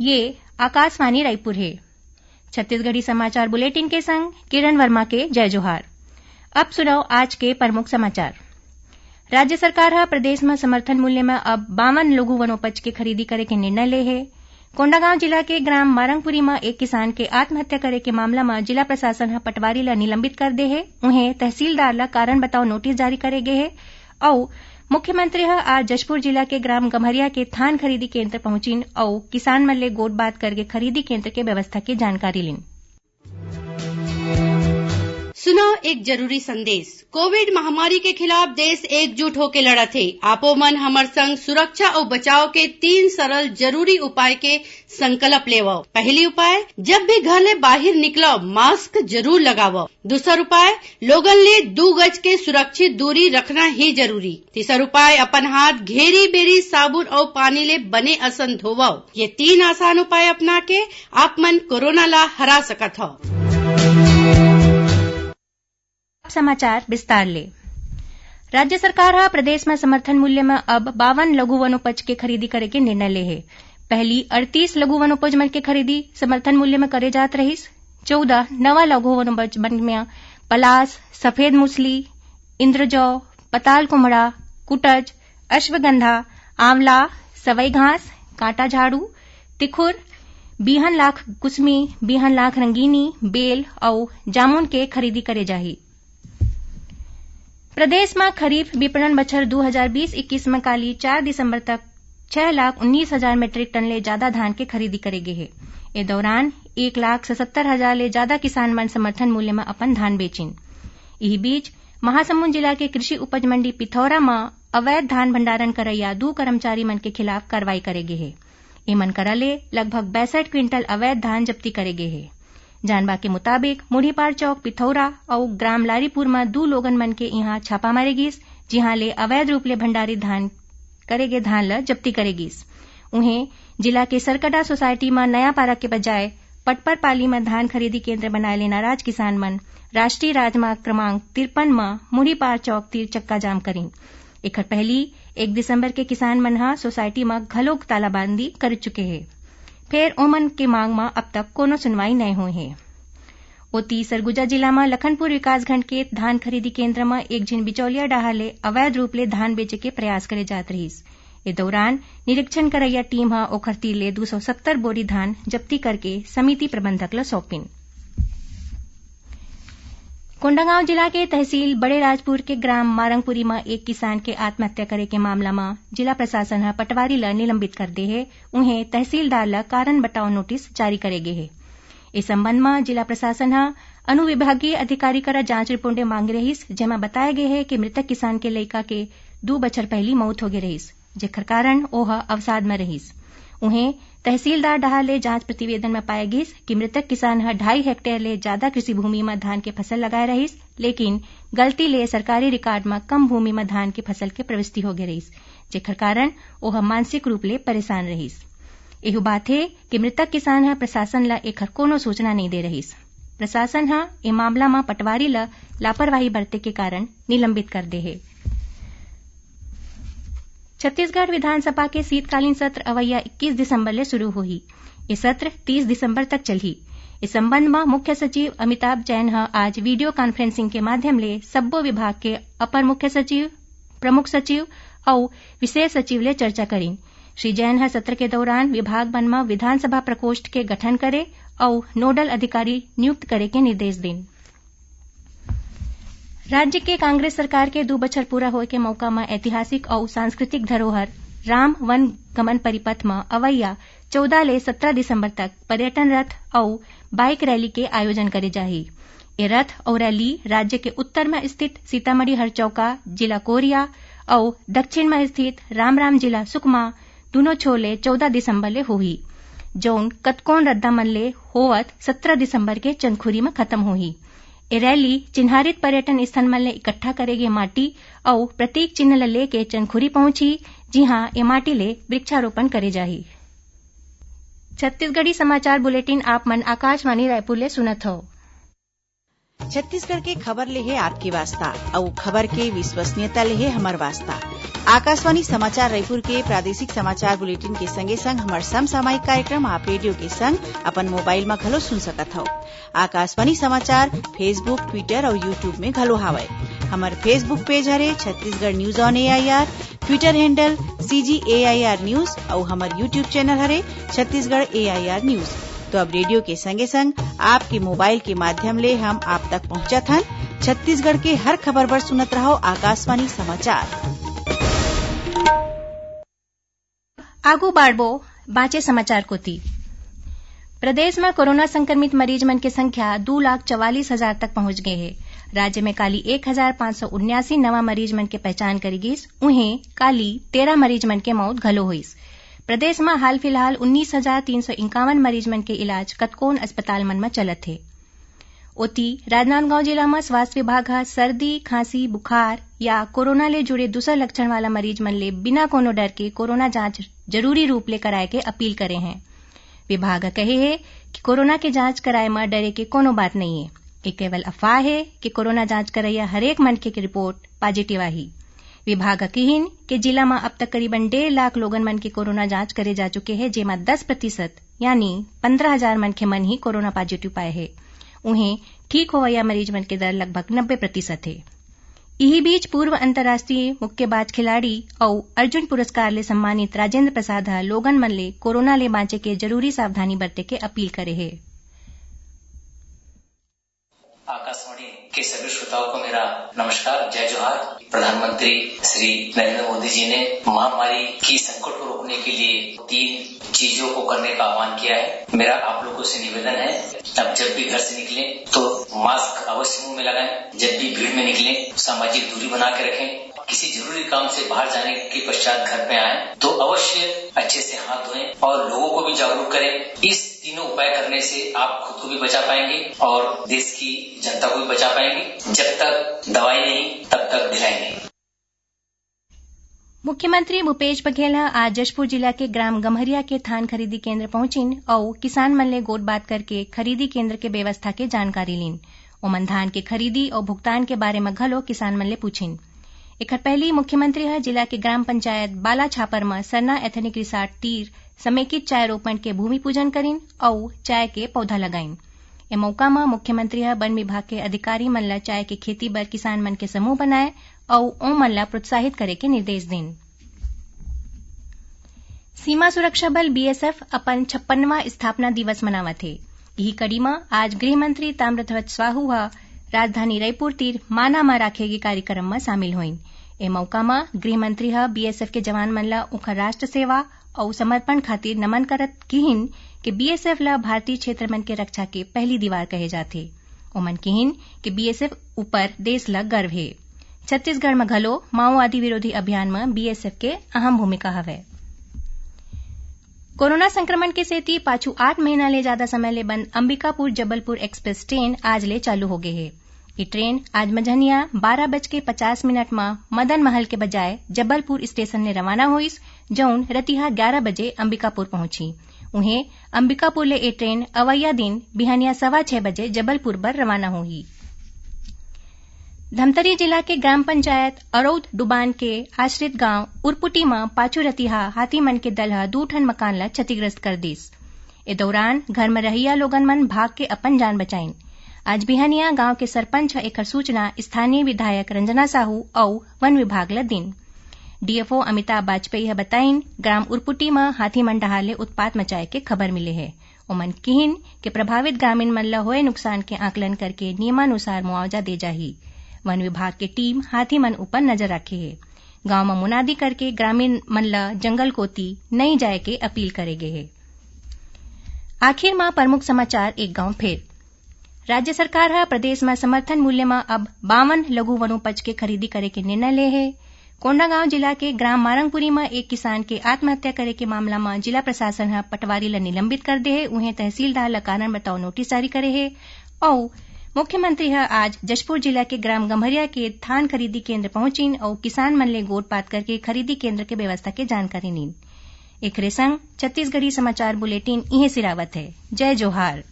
ये आकाशवाणी रायपुर है। छत्तीसगढ़ी समाचार बुलेटिन के संग किरण वर्मा के जय जोहार। अब सुनो आज के प्रमुख समाचार। राज्य सरकार हा प्रदेश में समर्थन मूल्य में अब 52 लघु वनोपज के खरीदी करे के निर्णय ले है। कोंडागांव जिला के ग्राम मारंगपुरी में एक किसान के आत्महत्या करे के मामला में जिला प्रशासन हा पटवारी ला निलंबित कर दे है। उन्हें तहसीलदार ला कारण बताओ नोटिस जारी करे गे है और मुख्यमंत्री हा आज जशपुर जिला के ग्राम गम्हरिया के धान खरीदी केंद्र पहुंचिन और किसान मन ले गोठ बात करके खरीदी केंद्र के व्यवस्था की जानकारी लीन। सुनो एक जरूरी संदेश। कोविड महामारी के खिलाफ देश एकजुट होकर लड़त है। आपो मन हमर संग सुरक्षा और बचाव के 3 सरल जरूरी उपाय के संकल्प लेवो। पहली उपाय, जब भी घर ले बाहर निकलो मास्क जरूर लगावो। दूसरा उपाय, लोगन ले 2 गज के सुरक्षित दूरी रखना ही जरूरी। तीसरा उपाय, अपन हाथ घेरी बेरी साबुन और पानी ले बने असन धोवो। ये 3 आसान उपाय अपना के आप मन कोरोना ला हरा सकत हो। समाचार विस्तार ले। राज्य सरकार हा प्रदेश में समर्थन मूल्य में अब 52 लघु वनोपज के खरीदी करे के निर्णय ले है। पहली 38 लघु वनोपज मन के खरीदी समर्थन मूल्य में करे जात रहीस। 14 नवा लघु वनोपज मन में पलास, सफेद मूसली, इंद्रजौ, पताल कुमड़ा, कुटज, अश्वगंधा, आंवला, सवई घास, कांटा झाड़ू, तिखुर, बिहन लाख कुसमी, बिहन लाख रंगीनी, बेल और जामुन के खरीदी करे जाही। प्रदेश में खरीफ विपणन बछर 2020-21 में काली 4 दिसंबर तक 6,19,000 मीट्रिक टन ले ज्यादा धान के खरीदी करेगे है। इस दौरान 1,77,000 ले ज्यादा किसान मन समर्थन मूल्य में अपन धान बेचिन। इही बीच महासमुंद जिला के कृषि उपज मंडी पिथौरा में अवैध धान भंडारण करैया 2 कर्मचारी मन के खिलाफ कार्रवाई करेगे है। एमन करा ले लगभग 62 क्विंटल अवैध धान जब्ती करेगे है। जानबा के मुताबिक मुढ़ीपार चौक पिथौरा और ग्राम लारीपुर में 2 लोगन मन के यहाँ छापा मारे गिस, जिहां ले अवैध रूप ले भंडारित धान करेगे धान ल जब्ती करेगिस। उन्हें जिला के सरकटा सोसाइटी में नया पारा के बजाय पटपर पाली में धान खरीदी केंद्र बनाए ले नाराज किसान मन राष्ट्रीय राजमार्ग क्रमांक 53 में मुढ़ीपार चौक तीर चक्का जाम करीन। एकर पहली 1 दिसंबर के किसान मन हा सोसाइटी में घलोक तालाबंदी कर चुके हैं। फिर ओमन के मांग में अब तक कोनो सुनवाई नहीं हुई है। ओती सरगुजा जिला में लखनपुर विकासखंड के धान खरीदी केंद्र में एक जिन बिचौलिया डाहा ले अवैध रूप ले धान बेचे के प्रयास करे जात रहीस। इस दौरान निरीक्षण करैया टीम हा ओखर तीर ले 270 बोरी धान जब्ती करके समिति प्रबंधक ल सौंपिन। कोंडागांव जिला के तहसील बड़े राजपुर के ग्राम मारंगपुरी में एक किसान के आत्महत्या करे के मामला में जिला प्रशासन हा पटवारी ला निलंबित कर दे है। उन्हें तहसीलदार ला कारण बताओ नोटिस जारी करेगे है। इस संबंध में जिला प्रशासन हा अनुविभागीय अधिकारी करा जांच रिपोर्ट मांग रहीस, जेमा बताया गया है कि मृतक किसान के लड़का के 2 बछर पहली मौत हो गई रहीस, जेकर कारण ओह अवसाद में रहीस। उन्हें तहसीलदार डाहा ले जांच प्रतिवेदन में पाया गिस कि मृतक किसान हा 2.5 हेक्टेयर ले ज्यादा कृषि भूमि में धान के फसल लगाए रहीस, लेकिन गलती ले सरकारी रिकॉर्ड में कम भूमि में धान के फसल के प्रविष्टि हो गई रहीस, जेकर कारण ओह मानसिक रूप ले परेशान रहीस। एहू बात है कि मृतक किसान हा प्रशासन ला एकर कोनो सूचना नहीं दे रहीस। प्रशासन हा ए मामला में पटवारी ला लापरवाही बरते के कारण निलंबित कर दे है। छत्तीसगढ़ विधानसभा के शीतकालीन सत्र अवैया 21 दिसंबर ले शुरू होही। ये सत्र 30 दिसंबर तक चलही। इस संबंध में मुख्य सचिव अमिताभ जैन हा आज वीडियो कॉन्फ्रेंसिंग के माध्यम ले सब्बो विभाग के अपर मुख्य सचिव, प्रमुख सचिव और विशेष सचिव ले चर्चा करीन। श्री जैन हा सत्र के दौरान विभाग मन में विधानसभा प्रकोष्ठ के गठन करे और नोडल अधिकारी नियुक्त करे के निर्देश दें। राज्य के कांग्रेस सरकार के 2 बछर पूरा होए के मौका में ऐतिहासिक और सांस्कृतिक धरोहर राम वन गमन परिपथ में अवैया 14 ले 17 दिसंबर तक पर्यटन रथ और बाइक रैली के आयोजन करे जाही। ये रथ और रैली राज्य के उत्तर में स्थित सीतामढ़ी हरचौका जिला कोरिया और दक्षिण में स्थित रामराम जिला सुकमा दोनों छोले 14 दिसंबर ले होही, जौन कतकोन रद्दा मन ले होवत 17 दिसंबर के चंदखुरी में खत्म होही। ए रैली चिन्हारित पर्यटन स्थल मन ले इकट्ठा करेगे माटी और प्रतीक चिन्ह ल लेके चंदखुरी पहुंची, जिहां ए माटी ले वृक्षारोपण करे जाही। छत्तीसगढ़ी समाचार बुलेटिन आप मन आकाशवाणी रायपुर ले सुनत हो। छत्तीसगढ़ के खबर ले है आपके वास्ता और खबर के विश्वसनीयता ले है हमर वास्ता। आकाशवाणी समाचार रायपुर के प्रादेशिक समाचार बुलेटिन के संगे संग हमर समसामयिक कार्यक्रम आप रेडियो के संग अपन मोबाइल में घलो सुन सकत हव। आकाशवाणी समाचार फेसबुक, ट्विटर और यूट्यूब में घलो हावय। हमर फेसबुक पेज हरे Chhattisgarh news on AIR, Twitter handle CGAIR news और हमर यूट्यूब चैनल हरे छत्तीसगढ़ AIR न्यूज। तो अब रेडियो के संगे संग आपके मोबाइल के माध्यम ले हम आप तक पहुंचत हन। छत्तीसगढ़ के हर खबर पर सुनत रहो आकाशवाणी समाचार। आगू बाढ़बो बाँचे समाचार कोती। प्रदेश में कोरोना संक्रमित मरीज मन के संख्या 2,44,000 तक पहुंच गए है। राज्य में काली 1,579 नवा मरीज मन के पहचान करी गिस। उहें काली 13 मरीज मन के मौत घलो होइस। प्रदेश में हाल फिलहाल 19,351 मरीज मन के इलाज कतकोन अस्पताल मन में चलत है। ओती राजनांदगांव जिला में स्वास्थ्य विभाग ह सर्दी, खांसी, बुखार या कोरोना ले जुड़े दूसर लक्षण वाला मरीज मन ले बिना कोनो डर के कोरोना जांच जरूरी रूप ले कराए के अपील करे हैं। विभाग कहे है कि कोरोना के जांच कराए में डरे के कोनो बात नहीं है। ये केवल अफवाह है कि कोरोना जांच करैया हरेक मनखे की रिपोर्ट पॉजिटिव आई। विभाग कहिन कि जिला में अब तक करीबन 1.5 लाख लोगन मन के कोरोना जांच करे जा चुके हैं, जेमा 10% यानी 15,000 मनखे मन ही कोरोना पॉजिटिव पाए हैं। उन्हें ठीक होवैया मरीज मन के दर लगभग 90% है। यही बीच पूर्व अंतर्राष्ट्रीय मुक्केबाज खिलाड़ी और अर्जुन पुरस्कार ले सम्मानित राजेंद्र प्रसाद ह लोगन मन ले कोरोना ले बांचे के जरूरी सावधानी बरते के अपील करे है। आकाशवाणी के सभी श्रोताओं को मेरा नमस्कार, जय जोहार। प्रधानमंत्री श्री नरेंद्र मोदी जी ने महामारी की संकट को रोकने के लिए 3 चीजों को करने का आह्वान किया है। मेरा आप लोगों से निवेदन है, अब जब भी घर से निकलें तो मास्क अवश्य मुंह में लगाएं। जब भी भीड़ में निकलें सामाजिक दूरी बना के रखें। किसी जरूरी काम से बाहर जाने के पश्चात घर पे आए तो अवश्य अच्छे से हाथ धोएं और लोगों को भी जागरूक करें। इस तीनों उपाय करने से आप खुद को भी बचा पाएंगे और देश की जनता को भी बचा पाएंगे। जब तक दवाई नहीं तब तक ढिलाई नहीं। मुख्यमंत्री भूपेश बघेल आज जशपुर जिला के ग्राम गम्हरिया के धान खरीदी केंद्र पहुंचिन और किसान मन ले गोट बात करके खरीदी केंद्र के व्यवस्था के जानकारी लीन। ओमन धान के खरीदी और भुगतान के बारे में घलो किसान मन ले पूछिन। एकर पहली मुख्यमंत्री जिला के ग्राम पंचायत बाला छापर में सरना एथनिक रिसार्ट तीर समेकित चाय रोपण के भूमि पूजन करीन और चाय के पौधा लगाइन। ए मौका में मुख्यमंत्री वन विभाग के अधिकारी मन ला चाय के खेती बर किसान मन के समूह बनाए और ओ मन ला प्रोत्साहित करे के निर्देश दिन। सीमा सुरक्षा बल BSF अपन 56वां स्थापना दिवस मनावत है। यही कड़ी में आज गृह मंत्री ताम्रध्वज साहू राजधानी रायपुर तीर माना में राखेगी कार्यक्रम में शामिल हुईन। ए मौका में गृह मंत्री BSF के जवान मन ला उखर राष्ट्र सेवा और समर्पण खातिर नमन करत किहिन कि BSF ला भारतीय क्षेत्र मन के रक्षा के पहली दीवार कहे जाथे। ओमन किहिन कि BSF ऊपर देश ला गर्व है। छत्तीसगढ़ में घलो माओवादी विरोधी अभियान में BSF के अहम भूमिका हवे। कोरोना संक्रमण के सेती पाछू 8 महीना ले ज्यादा समय ले बंद अंबिकापुर जबलपुर एक्सप्रेस ट्रेन आज ले चालू हो गए है। ये ट्रेन आज मझनिया 12:50 में मदन महल के बजाय जबलपुर स्टेशन ने रवाना हुईस, जौन रतिहा 11 बजे अंबिकापुर पहुंची। उन्हें अंबिकापुर ले ये ट्रेन अवैया दिन बिहानिया 6:15 बजे जबलपुर पर रवाना हुई। धमतरी जिला के ग्राम पंचायत अरौद डुबान के आश्रित गांव उरपुटी में पाछू रतिहा हाथी मन के दल 2 ठन मकान ला क्षतिग्रस्त कर दिस। ए दौरान घर में रहिया लोगन मन भाग के अपन जान बचाइन। आज बिहानिया गांव के सरपंच एकर सूचना स्थानीय विधायक रंजना साहू और वन विभाग ला दिन। DFO अमिताभ बाजपेयी बताइन ग्राम उरपुटी में हाथी मन डहाले उत्पात मचाए के खबर मिले है। ओमन किहिन के प्रभावित ग्रामीण मन ला होए नुकसान के आकलन करके नियमानुसार मुआवजा दे जाही। वन विभाग की टीम हाथी मन ऊपर नजर रखे है। गांव में मुनादी करके ग्रामीण मन ला जंगल कोती नहीं जाए के अपील करेगे है। आखिर में प्रमुख समाचार एक गांव फिर। राज्य सरकार प्रदेश में समर्थन मूल्य में अब 52 लघु वनोपज के खरीदी करे के निर्णय ले है। कोंडागांव जिला के ग्राम मारंगपुरी में एक किसान के आत्महत्या करे के मामला में जिला प्रशासन पटवारी ला निलंबित कर दे है। उन्हें तहसीलदार ला कारण बताओ नोटिस जारी करे है। और मुख्यमंत्री आज जशपुर जिला के ग्राम गम्हरिया के धान खरीदी केंद्र पहुंचिन और किसान मन ले गोट बात करके खरीदी केंद्र के व्यवस्था के जानकारी लीन। एक संग छत्तीसगढ़ी समाचार बुलेटिन इहे सिरावत है। जय जोहार।